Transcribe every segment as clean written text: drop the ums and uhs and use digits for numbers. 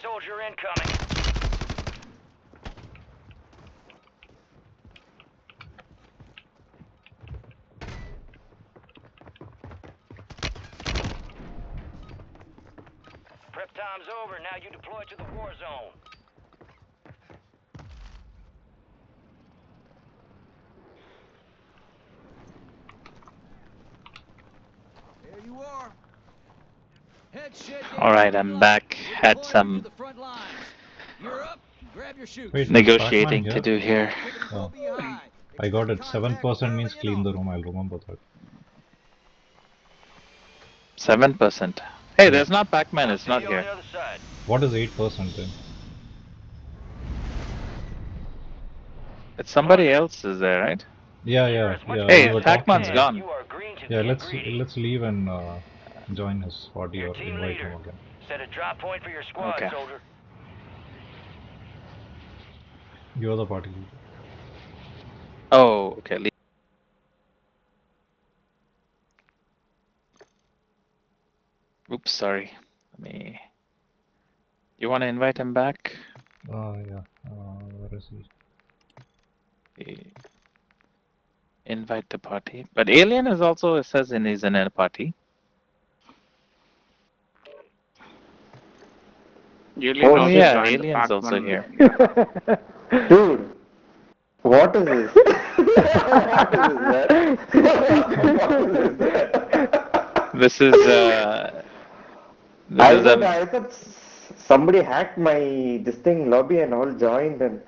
soldier incoming. Prep time's over. Now you deploy to the war zone. There you are. Alright, I'm back. Had some Wait, negotiating Pac-Man to do here. Oh. I got it. 7% means clean the room. I'll remember that. 7%. Hey, there's not Pac-Man, it's not here. What is 8% then? It's somebody else is there, right? Yeah. Hey, we were Pac-Man's talking. gone. Yeah, let's leave and join his party or invite him again. Set a drop point for your squad, Okay. soldier. You're the party leader. Oh, okay. Oops, sorry. Let me... You want to invite him back? Yeah. Where is he? Invite the party. But Alien is also, it says he's in a party. Oh yeah, Alien's also here. Dude, what is this? This is I thought somebody hacked my this thing lobby and all joined, and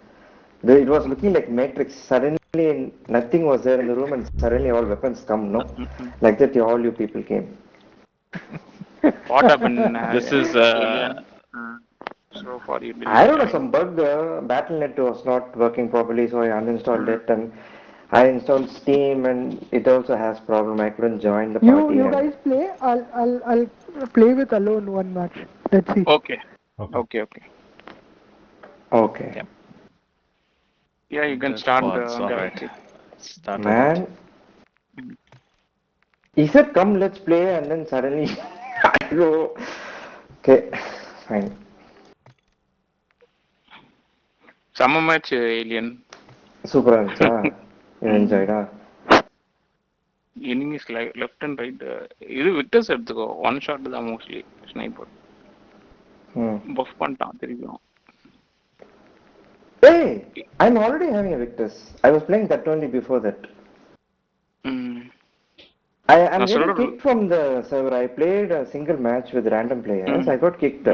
it was looking like Matrix. Suddenly nothing was there in the room and suddenly all weapons come, no? Like that all you people came. What happened? This is Alien? So far you didn't I don't know, join. some bug, Battle.net was not working properly, so I uninstalled it, and I installed Steam, and it also has problem. I couldn't join the party. You guys play. I'll play with alone one match. Let's see. Okay. Okay. Okay. Yeah, you can start alright. Start Man, he said, "Come, let's play," and then suddenly I go, okay, fine. Summer match, Alien. Super இருந்துச்சா? You enjoyed, huh? Enemies left and right. இது victors எடுத்துக்கோ. One shot தான் mostly sniper. Puff பண்ணிட்டான் திருப்பியும். Hey, I'm already having a Victus. I was playing that only before that. I'm getting kicked from the server. I played a single match with random players. I got kicked.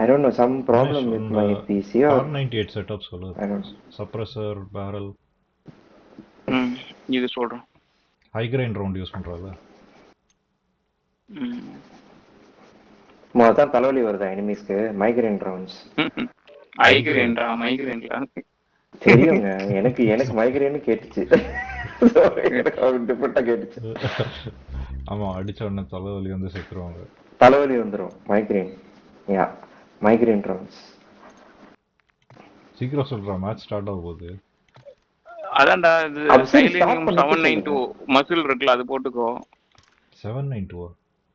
I don't know, some problem with my PC or... R98 setup solo. I don't know. Suppressor, barrel. இது சொல்றேன். High grind round use பண்றால. மொத்தம் தலைவலி வருதா எனிமீஸ்க்கு migraine rounds. மைக்ரேன்டா. தெரியுங்க, எனக்கு migraine கேட்டுச்சு. டிஃபரெண்டா கேட்டுச்சு. ஆமா, அடிச்ச உடனே தலைவலி வந்து செத்துருவாங்க. தலைவலி வந்துரும் மைக்ரேன். யா, மைக்ரேன் ரவுண்ட்ஸ். சீக்கிரம் சொல்றா, மேட்ச் ஸ்டார்ட் ஆக போகுது. அதான்டா, இது சைலேனியம் 792 மசில் இருக்குல, அது போட்டுக்கோ. 792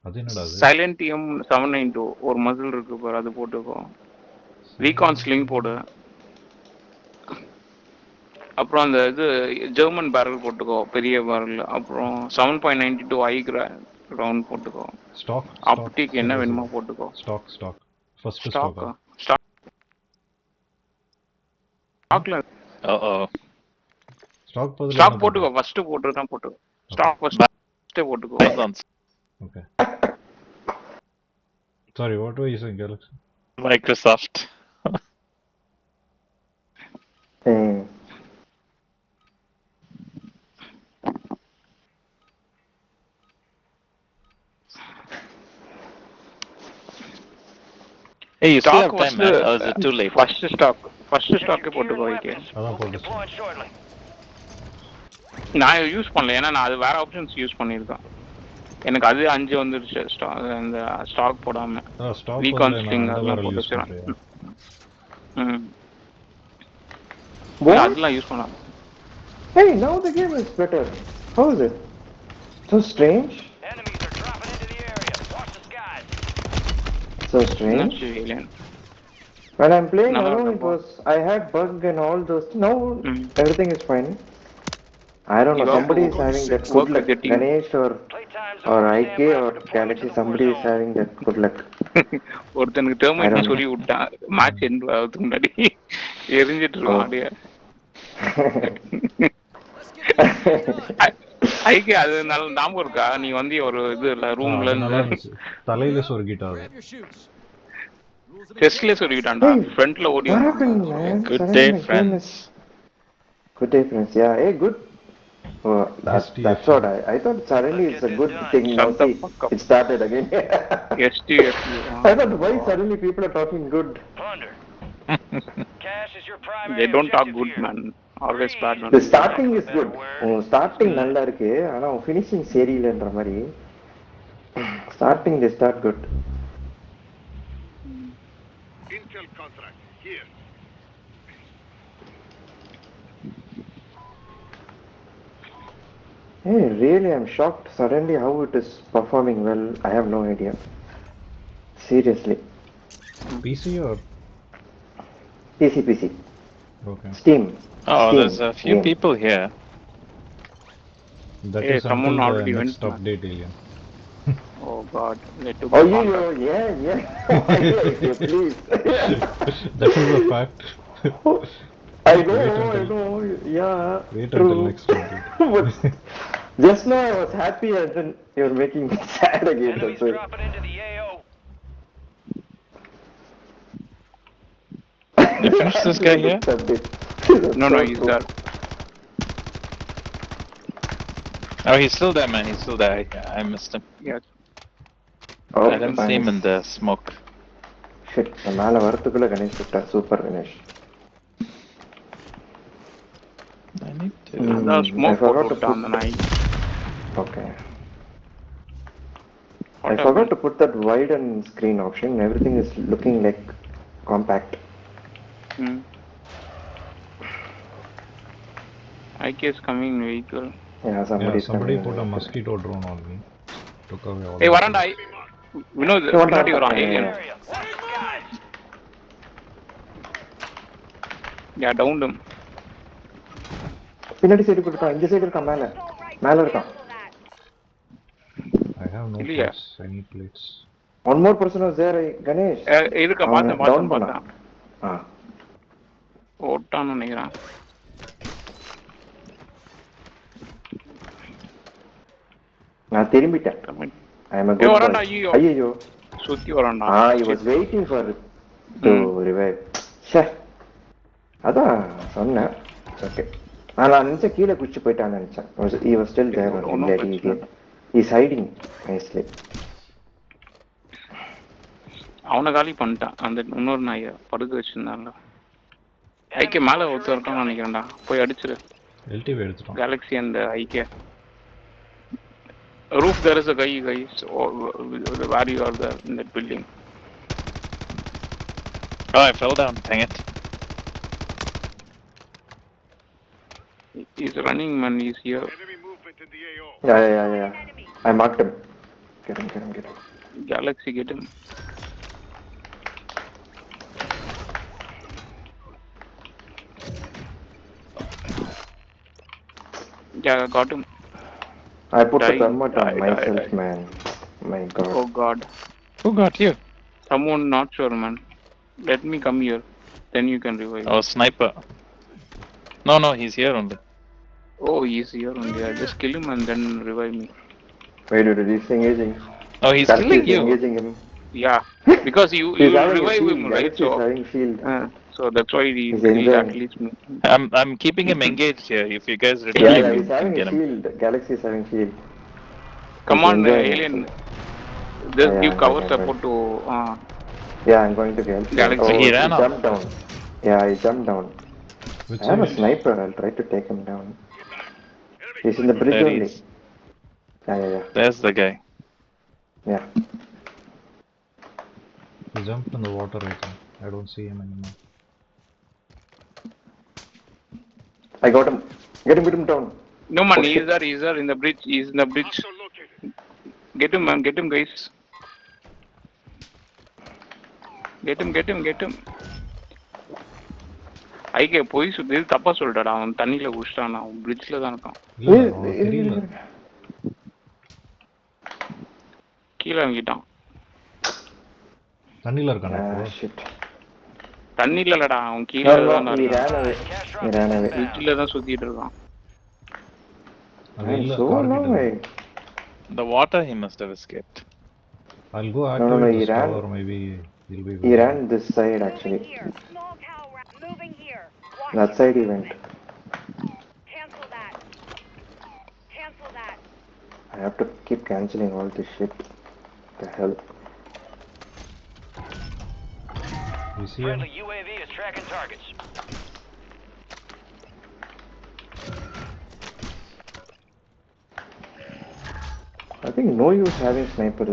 அது என்னடா அது? சைலன்டியம் 792 ஒரு மசில் இருக்கு பாரு, அது போட்டுக்கோ. ரீகான் ஸ்லிங் போடு. அப்புறம் அந்த இது ஜெர்மன் பேரல் போட்டுக்கோ, பெரிய பேரல். அப்புறம் 7.92 ஐ ரவுண்ட் போட்டுக்கோ. ஸ்டாக் ஆப்டிக் என்ன வேணுமோ போட்டுக்கோ. ஸ்டாக் ஃபர்ஸ்ட் ஸ்டாக்ல ஸ்டாக் போட்டுக்கோ. ஃபர்ஸ்ட் போட்டுதான் போட்டுக்கோ. ஸ்டாக் ஃபர்ஸ்ட் போட்டுக்கோ. Okay. Sorry, what were you saying, Galaxy? Microsoft. Hey, you still have time, man. Or is it too late? First stock போட்டுக்கோ. அதான் போட்டுச்சு. நான் யூஸ் பண்ணல, ஏன்னா நான் அது வேற ஆப்ஷன்ஸ் யூஸ் பண்ணியிருக்கேன். எனக்கு அது 5 வந்துருச்சு அந்த ஸ்டாக் போடாம. ரீகான் ஸ்லிங் அதெல்லாம் போட்டு வச்சிருக்கேன். அதெல்லாம் யூஸ் பண்ணலாம். Hey, now the game is better. How is it? So strange. Enemies are dropping into the area. Watch the skies. So strange. When I'm playing நல்லா alone, it இருக்கும். was I had bug and all those. Now Mm. everything is fine. I don't know. You have Somebody to is having that work good with luck. the team. Ganesh Playtime's or over. IK Stand by or for deployment Galaxy. to the war Somebody is zone. having that good luck. ஒருத்தனுக்கு I டெர்மைட்னு don't சொல்லி விட்டான் match end ஆகிறதுக்கு முன்னாடி எரிஞ்சிட்டு Oh. இருக்கான் அப்படியே ஐக்கு அது நல்ல ஞாபகம் இருக்கா நீ வந்து ஒரு இது இல்ல ரூம்ல அது நல்லா இருந்து இருந்துச்சு. தலையில சொருகிட்டாரு. செஸ்ட்ல சொல்லிட்டான்டா Hey, ஃப்ரண்ட்ல ஓடி what வந்து happened, man? Good Suddenly day, my game friends. is- Good day, friends. Yeah, hey, good. Oh, that's what I thought. Suddenly it's a good thing. Now Shut the see, fuck up. it started again. எஸ்டி I thought why suddenly people are talking good. Plunder. Cash is your primary they don't talk objective good here. man always bad man The starting is good. Starting நல்லா இருக்கு ஆனா finishing சரியில்லைன்ற மாதிரி. Starting they start good. Intel contract here. Hey, really, I'm shocked suddenly how it is performing well. I have no idea. Seriously. PC or PC. okay. Steam. Oh, Steam there's a few game. people here. That Hey, is someone until already the went, next man. update, Alien. oh god let to Oh, go yeah. Okay, please. That is a fact. I know. Yeah. Wait true. until next update. But just now I was happy and then you're making me sad again. Enemies That's why. dropping into the AO. You finished this guy here? no he's there Oh, he's still there, man. He's still there. I missed him. yes Oh, I didn't see him in the smoke. Shit, நான் மேல வரதுக்குள்ள கணேஷ் விட்டார். Super Ganesh. I need to. அதான் I smoke forgot போட்டு to விட்டான் put- அந்த நாய் Okay. I forgot to put that wide and screen option. Everything is looking like compact. IK is coming vehicle Yeah, Yeah, somebody somebody put a mosquito drone on me. Took away all hey the- வரண்டா Vinod Hey, பின்னாடி வரான் yeah. Alien Area. Watch the skies. யா down டம் பின்னாடி side போட்டுட்டான். இந்த side இருக்கான் மேல இருக்கான். I have no இல்லையா? plates. I need plates. One more person was there, Ganesh. இருக்க அவன் down பார்த்தேன் பண்ணான். ஆ. ஓட்டான்னு நினைக்கிறேன் நான் திரும்பிட்டேன். I am a ஏய், good வரான்டா, boy. ஐயோ. ஐயோ. சுத்தி வரான்டா He was waiting for to revive. ச்சே. அதான் சொன்னேன். ஓகே. நான் நினைச்சேன் கீழே குச்சி போயிட்டான்னு நினைச்சேன். He was still there. ஒண்ணும் பிரச்சனை இல்லை. He's hiding nicely. அவனை காலி பண்ணிட்டான் அந்த இன்னொரு நாயை படுக்க வச்சிருந்தான்ல ஐக்கிய மேல ஒருத்தர் இருக்கான்னு நினைக்கிறேன்டா போய் அடிச்சிரு LTV எடுத்துட்டோம். கேலக்ஸி அந்த ஐக்கிய roof there is a guy guys where you are there in that building Oh, I fell down. Dang it. he's running man he's here Enemy movement in the AO. Yeah. I marked him. Get him. Galaxy get him yeah got him I put the Die, thermite on die, myself, die. man. My God. oh god Who got you? someone not sure man let me come here then you can revive Oh, sniper. No, he's here only. oh he's here only I just kill him and then revive me Wait, he's engaging. Oh, he's Galaxy killing is you. engaging him. yeah because you He's having a revive shield. him right Galaxy is having shield. so that's why he He's killed enjoying. at least me I'm keeping him engaged here. If you guys return, Yeah, you he's can having get a him. shield. Galaxy is having shield. come He's on enjoying alien it. just Yeah, give I'm cover going, support to Yeah, I'm going to Galaxy. Galaxy. He He ran off. jumped down. Yeah, he jumped down. Which I have a side? sniper. I'll try to take him down. He's in the bridge There he only. is. Yeah. There's the guy. Yeah. He jumped in the water, I think. I don't see him anymore. I got him. Get him down. no man Oh, he's shit. there in the bridge he's in the bridge Hostile located. get him man get him guys get him ஐகே போய் சுத்தி தப்பா சொல்லிட்டாடா. அவன் தண்ணியில குடிச்சிட்டான். அவன் பிரிட்ஜ்ல தான் இருக்கான். இல்ல அவனுக்கு தெரியல. கீழே இறங்கிட்டான். தண்ணியில இருக்கானே இப்போ. shit. தண்ணியில இல்லடா, அவன் கீழே தான் He இருக்கான். ran away. He ran away. பிரிட்ஜ்ல தான் சுத்திட்டு இருக்கான். அது I'm இல்ல so கார் long. கிட்ட. The water he must have escaped. I'll go No, activate he the ran. store, maybe he'll be. He ran this side actually. Small cow moving here. Watch That side he went. Cancel that. Cancel that. I have to keep cancelling all this shit. The hell. You see him? Friendly UAV is tracking targets. I think no use having snipers.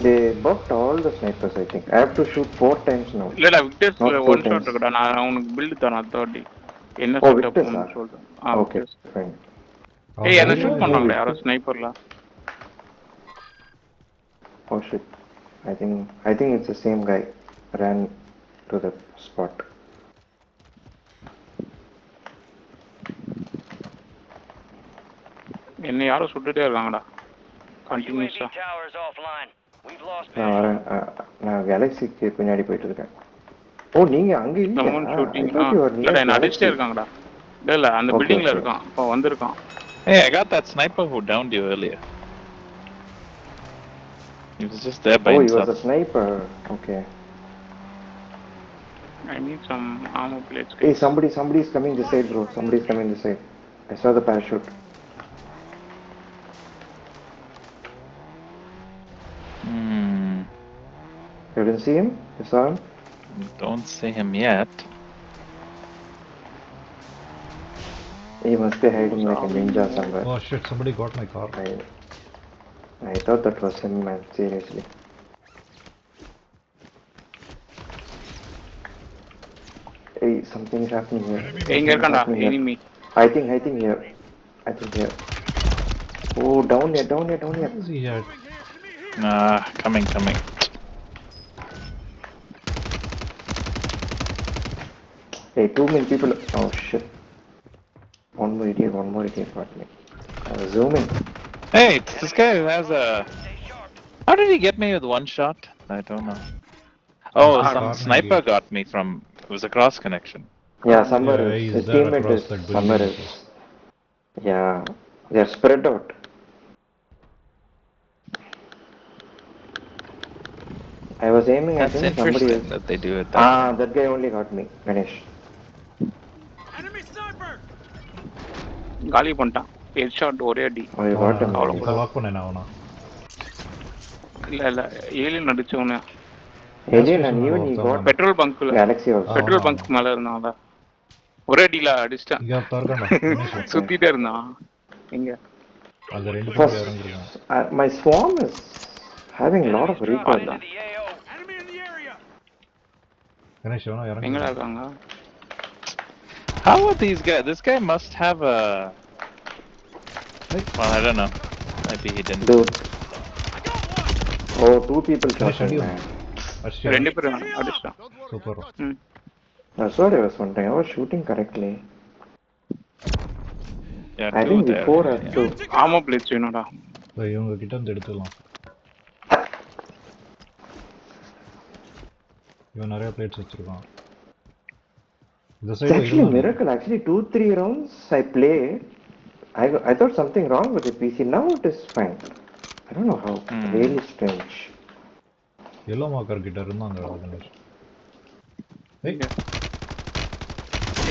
They buffed all the snipers. I think I have to shoot 4 times now. இல்லடா Victors Not 4 one shot times. இருக்குடா. நான் அவனுக்கு build தரேன் அத்தாட்டி. என்ன Oh, setup Victors ah? சொல்றேன். Okay, fine. ஏய் என்ன ஷூட் பண்ணாங்களே யாரோ ஸ்னைப்பர்ல. Oh shit. I think it's the same guy. Ran to the spot. என்ன யாரோ சுட்டுட்டே இருக்காங்கடா. UAV கண்டினியூஸா. tower is offline. We've lost நான் visual. வரேன். நான் கேலக்ஸிக்கு பின்னாடி போயிட்டு இருக்கேன். ஓ நீங்க அங்க சம்மன் இல்லையா? Shooting. I thought you were near இல்லடா என்ன அடிச்சிட்டே Galaxy. இருக்காங்கடா. இல்ல அந்த Okay, பில்டிங்ல okay. இருக்கான். இப்போ வந்திருக்கான். Hey, I got that sniper who downed you earlier. He was just there by Oh, he himself. was a sniper. Okay. I need some ammo plates. Hey, somebody is coming this side, bro. Somebody is coming this side. I saw the parachute. You didn't see him? You saw him? Don't see him yet. He must be hiding like a ninja somewhere. Oh shit! Somebody got my car. I thought that was him, man. Seriously. Hey, something is happening here. எங்க இருக்கான்டா Something here. Enemy. I think here. Oh, down here. What is he at? Coming. Hey, too many people. Oh shit. One more idiot got me. I was zooming. Hey, it's this guy who has a. How did he get me with one shot? I don't know. Oh, some got me. sniper got me from. It was a cross connection. Yeah, somewhere Yeah, else. he's His there teammate across is that building somewhere also. else. Yeah, they're spread out. I was aiming at That's him, somebody interesting else. that they do it that way. That guy only got me, Ganesh. காலி பண்ணிட்டான். Head shot ஒரே அடி. Oh, you got him. இப்போ lock பண்ணேன் அவனா. இல்ல alien அடிச்சவனே. Alien and even he got petrol பங்க்ல. Galaxy also. பெட்ரோல் பங்க் மேல இருந்தான்ல. ஒரே அடியில அடிச்சிட்டான். இங்க தர்றடா. சுத்திட்டே இருந்தான். எங்க? அந்த ரெண்டு பேரும் First, இறங்குறாங்க. my swarm is having a lot of Enemies recoil. dropping into the AO. Ganesh அவனா எங்கடா இறங்குறாங்க. இருக்காங்க? How are these guys? This guy must have a. Well, I don't know. Maybe he didn't. Dude. Oh, 2 people shot me, Ganesh, man. அடிச்சியா? ரெண்டு பேரும் அடிச்சிட்டான். Super. ம். That's what I was wondering. I was shooting correctly. Yeah, I two think there. before I Yeah. two. Ammo plates வேணும்டா. இவங்க கிட்ட இருந்து எடுத்துக்கலாம். இவன் நிறைய பிளேட்ஸ் வச்சிருக்கான். இந்த It's side actually a miracle. Actually, 2-3 rounds I played. I thought something wrong with the PC. Now it is fine. I don't know how. Really strange. Yellow marker கிட்ட இருந்தாங்க கணேஷ். ஏய்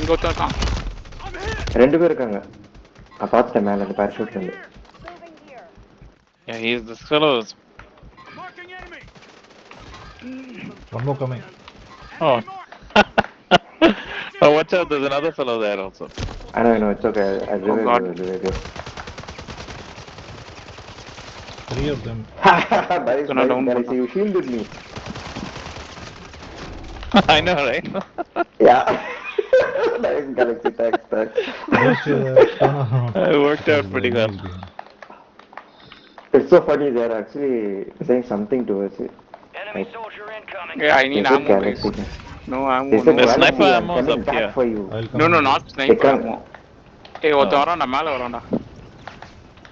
இங்க ஒருத்தன் இருக்கான். 2 பேர் இருக்காங்க. நான் பார்த்தேன் மேல அந்த parachute இருந்து. Moving here. Yeah, he's this fellow is. one more coming. Oh. Oh, watch out! There's another fellow there also. I know. It's okay. I'll revive God. you. I'll revive you. 3 of them. Nice, So now down Galaxy. You shielded me. I know, right? Yeah. Nice, Galaxy. Thanks. Just, It worked out pretty well. It's so funny. They're actually saying something to us. Enemy soldier incoming. ஏய் I need Is it ammo plates. Galaxy? No ammo. They said The Galaxy, sniper I'm ammo is coming up back here. for you. I'll come No, and no, get not it. sniper can't- ammo. Hey, ஒருத்த வரான்டா மேல வரான்டா.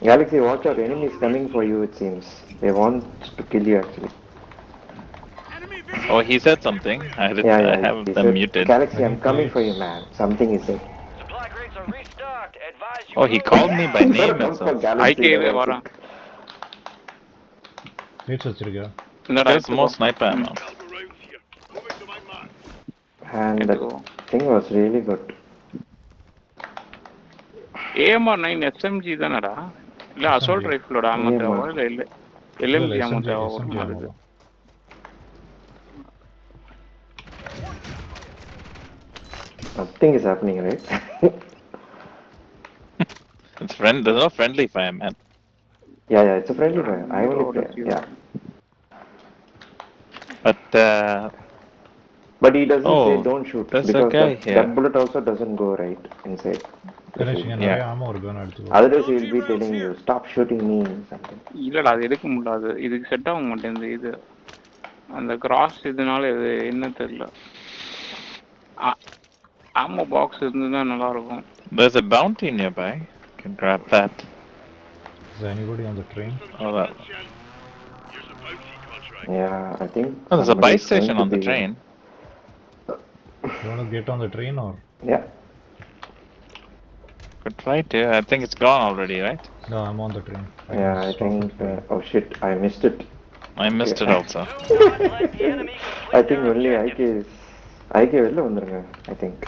Galaxy, watch out, enemies coming for you it seems. They want to kill you actually. Oh, he said something. I have He them said, muted. Galaxy, I'm coming for you, man. Something he said. Supply crates are restocked. Advise you Oh, he load called me by Better name come for itself. Galaxy, IK way never வரான். Rates வச்சிருக்கியா? இந்தடா There's எடுத்துக்கோ. more sniper ammo. Calm around here. Moving to my mark. And that எடுத்துக்கோ. thing was really good. AMR9 SMG தானடா? இல்ல assault SMG. ரைஃபிளோட ஆமா AMR. தேவை இல்ல இல்ல இல்ல, LMG ஆமா SMG தேவை SMG ஒரு ammo மாதிரி. தான். Nothing is happening, right? It's there's no friendly fire, man. Yeah, it's a friendly fire. I only play. Yeah. But But he doesn't Oh, say don't shoot. there's a Because guy that, here. that bullet also doesn't go right inside. Ganesh, இங்க நிறைய ammo இருக்கு, வேணா எடுத்துக்கோ. Otherwise he will be telling you, stop shooting me or something. இல்லடா அது எடுக்க முடியாது. இதுக்கு செட் ஆக மாட்டேங்குது இது. அந்த கிராஸ் இதனால இது என்ன தெரியல. ஆமோ பாக்ஸ் இருந்ததுன்னா நல்லா இருக்கும். There's a bounty nearby. You can grab that. Is anybody on the train? Oh, that. Here's a bounty contract. Yeah, I think. Oh, there's a buy somebody is going station to on the be- train. You want to get on the train or? Yeah. Could try to. I think it's gone already, right? No, I'm on the train. Yeah, I stop think. it for you. Oh shit, I missed it. I missed it also. Do not let the enemy complete I think their only objective. IK வெளில வந்துருங்க I think.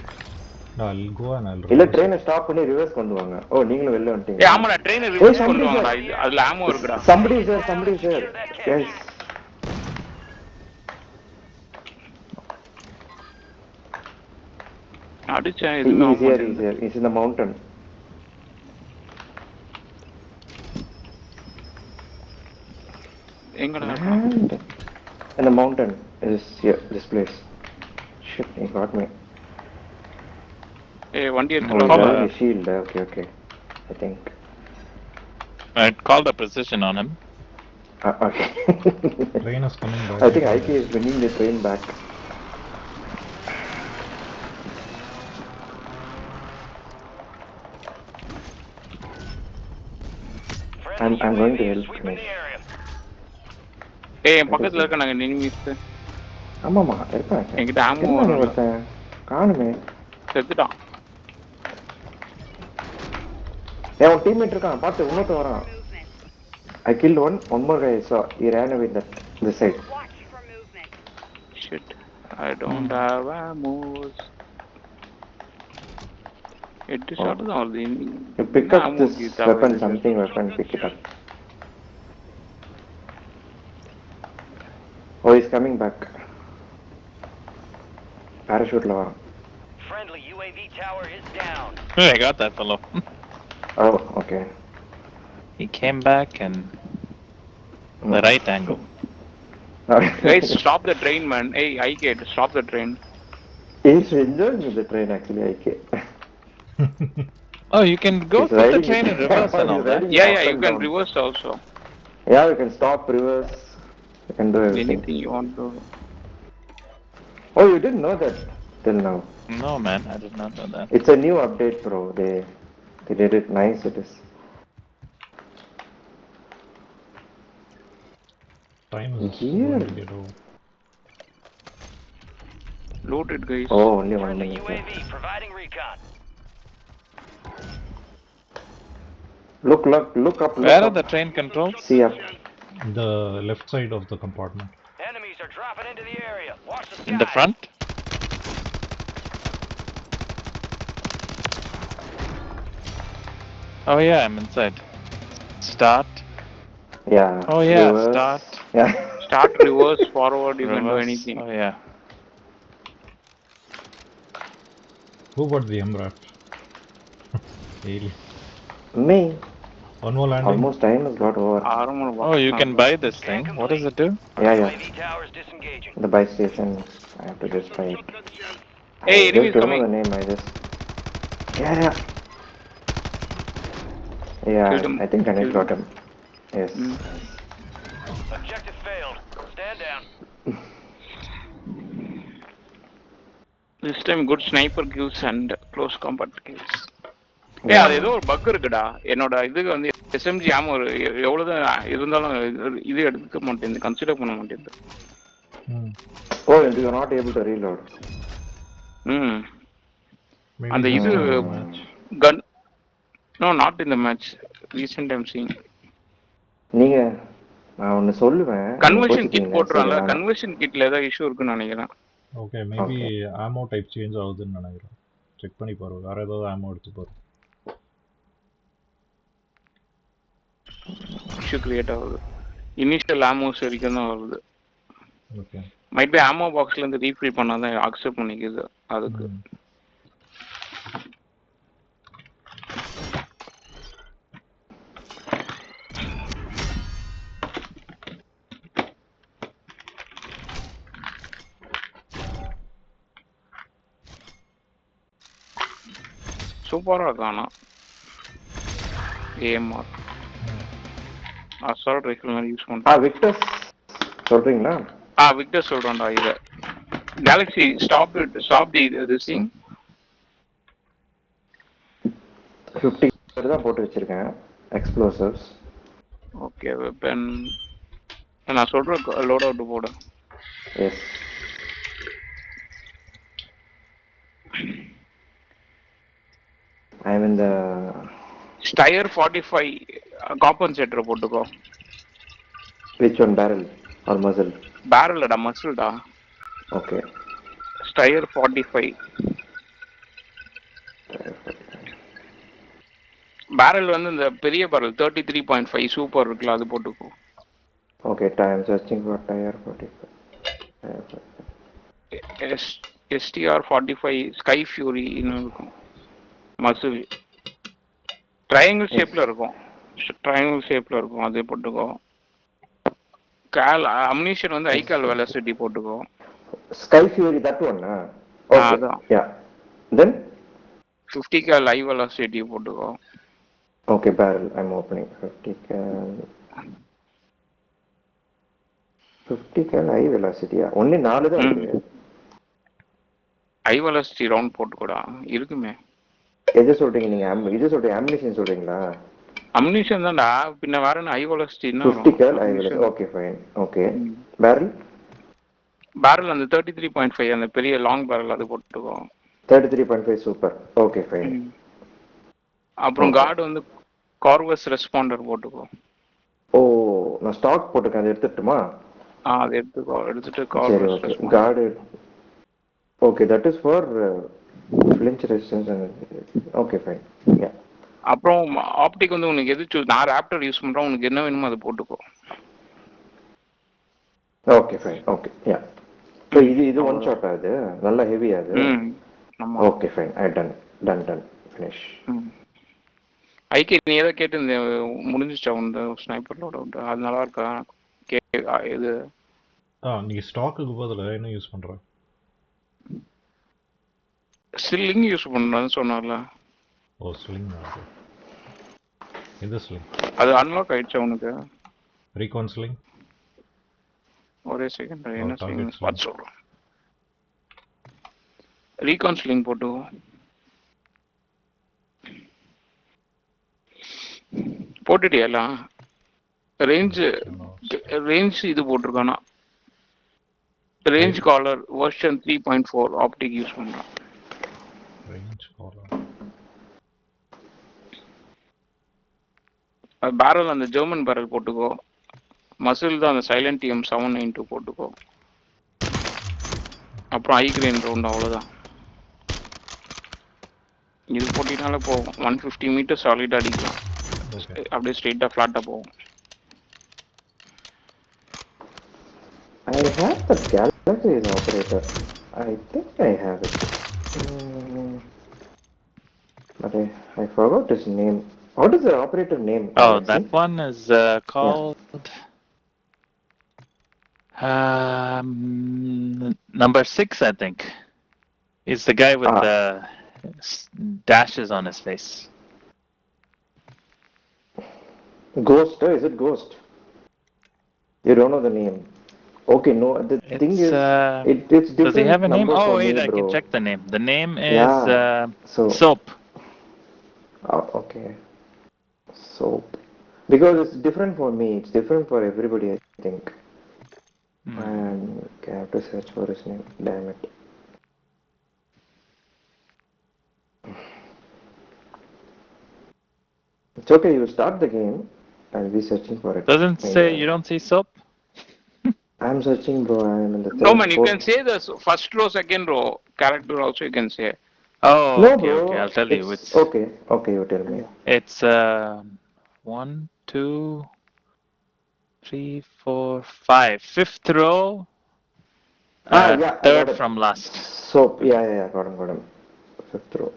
No, I'll go and I'll இல்ல reverse ட்ரெயினை stop பண்ணி reverse கொண்டு வாங்க. ஓ நீங்களும் வெளில ஏய் வந்துட்டீங்க. ஆமாடா ட்ரெயின் ரிவர்ஸ் somebody கொண்டு வாங்கடா. there. அதுல ஆமோ இருக்குடா. Somebody is there, somebody is there. Yes. அடிச்சேன் He எதுவுமே ஆக is here, he is மாட்டேங்குது. here. He's in the mountain. எங்கடா இருக்கான்? And in the mountain is here, this place. Shit, he got me. ஏய் வண்டி Oh, எடுத்துட்டு he's வா. wearing a shield. Okay. I think. I called a precision on him. Okay. Train is coming back. I think IK is bringing the train back. I'm going to help Sweeping the Ganesh. area. ஏய் என் பக்கத்துல இருக்க நாங்க enemies. ஆமாமா இருக்கான். என்கிட்ட ஆமோ என்ன ஒருத்தன் காணுமே. செத்துட்டான். உன் டீம்மேட் இருக்கான் பாத்து இன்னொருத்தன் வரான். I killed one more guy I saw. He ran away this side. Watch for movement. Shit. I don't have ammo. எட்டு ஷாட் தான் வருது. You pick up this weapon, something weapon, pick it up. Oh, he's coming back. Parachute la varan. Friendly UAV tower is down. Hey, I got that fellow. Oh, okay. He came back and the right angle. Guys, stop the train, man. Hey, IK, stop the train. He's enjoying the train actually, IK. Oh, you can go He's put the riding train it. in reverse and all He's that. riding Yeah, up you and can down. reverse also. Yeah, you can stop, reverse. You can do everything. Anything you want to. Oh, you didn't know that till now. No, man, I did not know that. It's a new update, bro. They did it nice. It is. Time is Yeah. going to get over. Loot it, guys. Oh, only 1 Friendly minute. UAV providing recon. Look up. Where are up. the train controls? See up. The left side of the compartment. Enemies are dropping into the area. Watch the skies. In the front? Oh yeah, I'm inside. Start. Yeah. Oh yeah, reverse. start. Yeah. Start, reverse, forward, you can do Reverse. anything. Oh yeah. Who got the MRAP? Alien. Me. One more landing. Almost time has got over. Armor box. Oh, you can buy this thing. What does it do? Yeah. UAV tower is disengaging. The buy station. I have to just buy it. Shotgun shell. Hey, I enemy is just don't know coming. the name. I just. Yeah. Yeah. Killed him. I think Ganesh Killed got him. Yes. Objective failed. Stand down. This time good sniper kills and close combat kills. அது ஏதோ ஒரு buck இருக்குடா. என்னோட இதுக்கு வந்து SMG ஆமா எவ்வளவுதான் இருந்தாலும் இது எடுக்க மாட்டேங்குது, கன்சிடர் பண்ண மாட்டேங்குது. Oh, you are not able to reload. அந்த இது gun no not in the match recent I'm seeing. நீங்க நான் ஒன்னு சொல்லுவேன். கன்வர்ஷன் கிட் போட்றான்ல, கன்வர்ஷன் கிட்ல ஏதோ இஷ்யூ இருக்குன்னு நினைக்கிறேன். ஓகே, மேபி ஆமோ டைப் சேஞ்ச் ஆகுதுன்னு நினைக்கிறேன். செக் பண்ணி பாரு, வேற ஏதாவது ஆமோ எடுத்து பாரு. இஷ்யூ கிரியேட் ஆகுது. இனிஷியல் ஆமோஸ் வரைக்கும் தான் வருது. ஓகே, மைட் பி ஆமோ பாக்ஸ்ல இருந்து ரீஃபில் பண்ணாதான் அக்செப்ட் பண்ணிக்குது அதுக்கு. சூப்பரா இருக்கானா ஏஎம்ஆர் அசால்ட் ரைஃபிள் மாதிரி யூஸ் பண்றேன். விக்டர் சொல்றீங்களா? விக்டர் சொல்றேன்டா. இத galaxy stop the this thing 50 தான் போட்டு வச்சிருக்கேன் எக்ஸ்ப்ளோசிவ்ஸ். ஓகே, வெப்பன் நான் சொல்றேன் லோட் அவுட் போடு. Yes, I am in the Steyr 45 compensator போட்டுக்கோ. Which one, barrel or muzzle? Barrel டா, muzzle டா. Okay. Steyr 45. barrel வந்து இந்த பெரிய barrel 33.5 சூப்பர் இருக்குல, அது போட்டுக்கோ. Okay, I am searching for Steyr 45. STR 45 Sky Fury ன்னு இருக்கும். மசில் ட்ரையாங்கிள் ஷேப்ல இருக்கும், அதே போட்டுக்கோ. கால் அம்னிஷன் வந்து ஐகால் வெலாசிட்டி போட்டுக்கோ. Sky Fury, that one. Okay. Yeah. Then 50 cal high velocity போட்டுக்கோ. Okay, barrel I'm opening. 50 cal high velocity. Only 4 தான் இருக்கு. high velocity round போட்டுக்கோடா, இருக்குமே. எது சொல்றீங்க நீங்க? இது சொல்றீங்க, அம்னிஷன் சொல்றீங்களா? அம்னிஷன் தான்டா, பின்ன வேற என்ன high வெலாசிட்டினா 50 cal high velocity. Okay, fine. Okay. barrel அந்த 33.5 அந்த பெரிய லாங் barrel அது போட்டுக்கோ. 33.5 சூப்பர். Okay, fine. அப்புறம் கார்டு வந்து கார்வஸ் ரெஸ்பாண்டர் போட்டுக்கோ. ஓ, நான் ஸ்டாக் போட்டுக்கேன், அதை எடுத்துட்டுமா? அது எடுத்துட்டு Corvus responder. Card. Okay, that is for flinch resistance and okay, fine. Yeah. அப்புறம் ஆப்டிக் வந்து உனக்கு எது நான் ராப்டர் யூஸ் பண்றேன், உனக்கு என்ன வேணுமோ அதை போட்டுக்கோ. Okay, fine. Okay, yeah. So இது ஒன் ஷாட் ஆகுது, நல்ல ஹெவி ஆகுது. Okay, fine. I done finish. ஐகே நீ ஏதோ கேட்டு முடிஞ்சிச்சா உங்க ஸ்னைப்பர் லோட் அவுட்? அது நல்லா இருக்கா? இது நீ ஸ்டாக்குக்கு பதிலா என்ன யூஸ் பண்ற? ஸ்லிங் யூஸ் பண்றேன்னு சொன்னார்ல. Oh, sling. எந்த ஸ்லிங்? அது அன்லாக் ஆயிடுச்சா உனக்கு? Recon sling. ஒரே செகண்ட், என்ன ஸ்லிங் பார்த்து சொல்றேன். ரீகான் ஸ்லிங் போட்டுக்கோ. போட்டுட்டியெல்லாம் ரேஞ்ச் இது போட்டிருக்கானா? Range caller version 3.4 optic use பண்றான். Range caller. பேரல் அந்த ஜெர்மன் பேரல் போட்டுக்கோ. மசில் தான் அந்த சைலண்ட் எம் 792 போட்டுக்கோ. அப்புறம் ஐ கிரேன் ரவுண்ட், அவ்வளோதான். இது போட்டினால போகும். 150 மீட்டர் சாலிட் அடிக்கலாம், அப்படியே ஸ்ட்ரெயிட்டா ஃபிளாட்டா போகும். I have the Galaxy operator. I think I have it. But I forgot his name. What is the operator name? Oh, that one is called number 6, I think. He's the guy with the dashes on his face. Ghost? Is it Ghost? You don't know the name? Okay, no, the thing It's is, it's different. does he have a name? number Oh for wait, me, I bro. can check the name. The name is Yeah. So, Soap. okay. Soap. Because it's different for me. It's different for everybody, I think. And okay, I have to search for his name. Damn it. It's okay. You start the game. I'll be searching for it. Doesn't say you don't see Soap? I'm searching, bro. I'm in the third. No man, you fourth. can say the first row, second row character also you can say. Oh, No, okay, bro. okay. I'll tell you. It's It's okay. Okay, you tell me. It's 1, 2, 3, 4, 5. Fifth row. Yeah, I got Third it. from last. Soap. Yeah. Got him. Fifth row.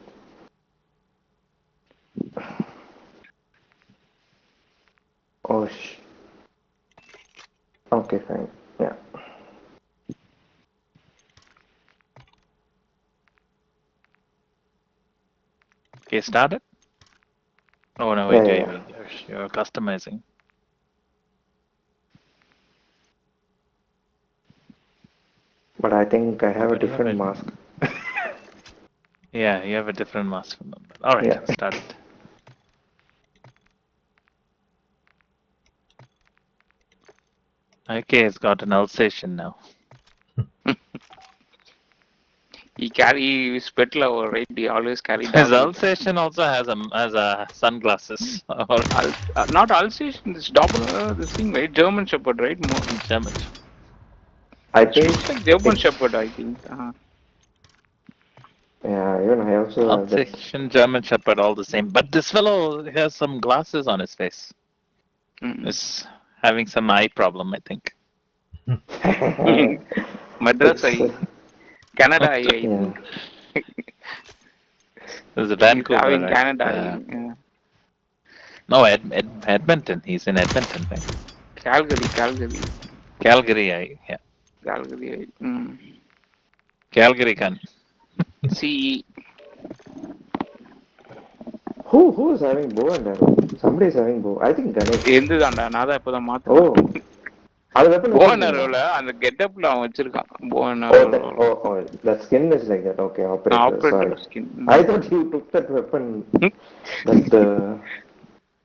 Oh, okay, fine. Yeah. Okay, started. Oh no, wait, Yeah. you're customizing. But I think I have a But you have different it. mask. Yeah, you have a different mask from them. All right, Yeah. start it. Okay, it's got an Alsatian now. He spit lover, right? He always carry His dog. Alsatian also has a sunglasses. Or Not Alsatian, this double this thing, right? German Shepherd, right? German. I It think. looks like German Shepherd, I think. Yeah, even I also have that. Alsatian, German Shepherd, all the same. But this fellow has some glasses on his face. Is having some eye problem, I think. Madras eye. Canada eye, I Yeah. think. There's a Vancouver, Having right? Canada eye. Yeah. No, Edmonton. He's in Edmonton, right? Calgary. Calgary, yeah. Calgary eye. Calgary can. CE. Who is having bow and arrow? Somebody is having bow. I think Ganesh. எந்துதான்டா நான் தான் இப்பதான் Oh. மாத்தேன் அது weapon போனரோல அந்த கெட்டப்ல அவன் வச்சிருக்கான் Oh, போனரோல the skin is like that. Okay, operator. Operator Sorry. Skin I thought you took that weapon.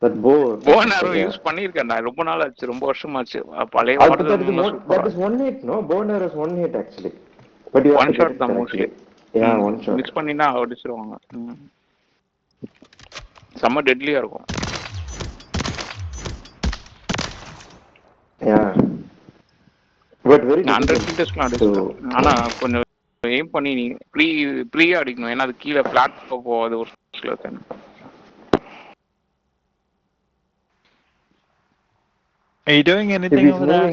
that bow. போனரோ யூஸ் பண்ணிருக்கேன்டா ரொம்ப நாள் ஆச்சு ரொம்ப வருஷமாச்சு பழைய model That is one hit, no? Bow and arrow is one hit actually. But you have one to get shot it தான் correctly. Mostly Yeah, one shot. Miss பண்ணினா அடிச்சிருவாங்க செம்ம டெட்லியா இருக்கும் Yeah. But very 100 difficult மீட்டர்ஸ்லாம் அடிச்சிருக்கேன் ஆனா கொஞ்சம் aim பண்ணி நீ ப்ரீயா அடிக்கணும் ஏன்னா அது கீழே பிளாட் போகாது ஒரு சில time Are you doing anything over there?